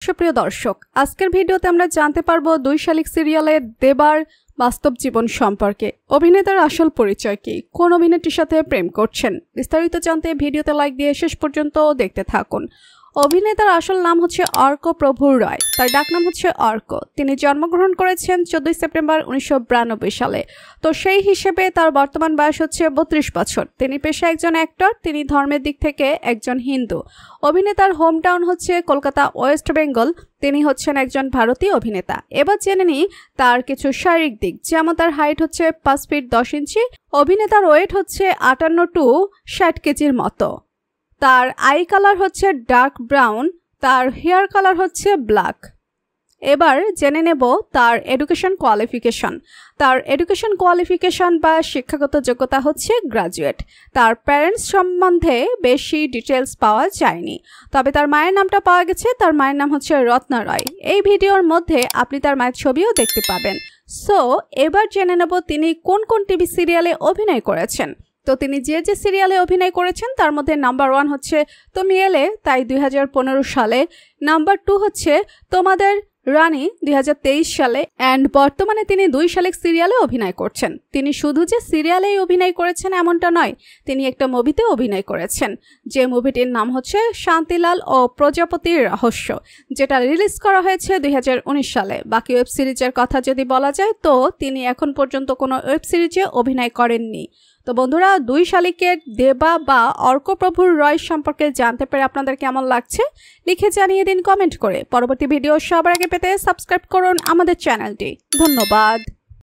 সুপ্রিয় দর্শক, আজকের ভিডিওতে আমরা জানতে পারবো ২ শালিক সিরিয়ালে দেবার বাস্তব জীবন সম্পর্কে। অভিনেতার আসল পরিচয় কি, কোন অভিনেত্রীর সাথে প্রেম করছেন, বিস্তারিত জানতে ভিডিওতে লাইক দিয়ে শেষ পর্যন্ত দেখতে থাকুন। অভিনেতার আসল নাম হচ্ছে অর্ক প্রভুর রয়, তার ডাকনাম হচ্ছে অর্ক। তিনি জন্মগ্রহণ করেছেন 14 সেপ্টেম্বর 1992 সালে। তো সেই হিসেবে তার বর্তমান বয়স হচ্ছে 32 বছর। তিনি পেশায় একজন অ্যাক্টর, তিনি ধর্মের দিক থেকে একজন হিন্দু। অভিনেতার হোম টাউন হচ্ছে কলকাতা, ওয়েস্ট বেঙ্গল। তিনি হচ্ছেন একজন ভারতীয় অভিনেতা। এবার জেনে নিই তার কিছু শারীরিক দিক, যেমন তার হাইট হচ্ছে 5 ফিট 10 ইঞ্চি। অভিনেতার ওয়েট হচ্ছে 58 টু 60 কেজির মতো। তার আই কালার হচ্ছে ডার্ক ব্রাউন, তার হেয়ার কালার হচ্ছে ব্ল্যাক। এবার জেনে নেব তার এডুকেশন কোয়ালিফিকেশন। তার এডুকেশন কোয়ালিফিকেশন বা শিক্ষাগত যোগ্যতা হচ্ছে গ্রাজুয়েট। তার প্যারেন্টস সম্বন্ধে বেশি ডিটেলস পাওয়া যায়নি, তবে তার মায়ের নামটা পাওয়া গেছে। তার মায়ের নাম হচ্ছে রত্না রয়। এই ভিডিওর মধ্যে আপনি তার মায়ের ছবিও দেখতে পাবেন। সো এবার জেনে নেব তিনি কোন কোন টিভি সিরিয়ালে অভিনয় করেছেন। তো তিনি যে সিরিয়ালে অভিনয় করেছেন তার মধ্যে নাম্বার 1 হচ্ছে তুমি এলে, তাই 2015 সালে। নাম্বার 2 হচ্ছে তোমাদের রানী 2023 সালে। অ্যান্ড বর্তমানে তিনি ২ শালিক সিরিয়ালে অভিনয় করছেন। তিনি শুধু যে সিরিয়ালেই অভিনয় করেছেন এমনটা নয়, তিনি একটা মুভিতে অভিনয় করেছেন, যে মুভিটির নাম হচ্ছে শান্তিলাল ও প্রজাপতির রহস্য, যেটা রিলিজ করা হয়েছে 2019 সালে। বাকি ওয়েব সিরিজের কথা যদি বলা যায়, তো তিনি এখন পর্যন্ত কোনো ওয়েব সিরিজে অভিনয় করেননি। তো বন্ধুরা, ২ শালিকের দেবা বা অর্কপ্রভুর রয় সম্পর্কে জানতে পেরে আপনাদের কেমন লাগছে লিখে জানিয়ে দিন কমেন্ট করে। পরবর্তী ভিডিও সবার আগে পেতে সাবস্ক্রাইব করুন আমাদের চ্যানেলটি। ধন্যবাদ।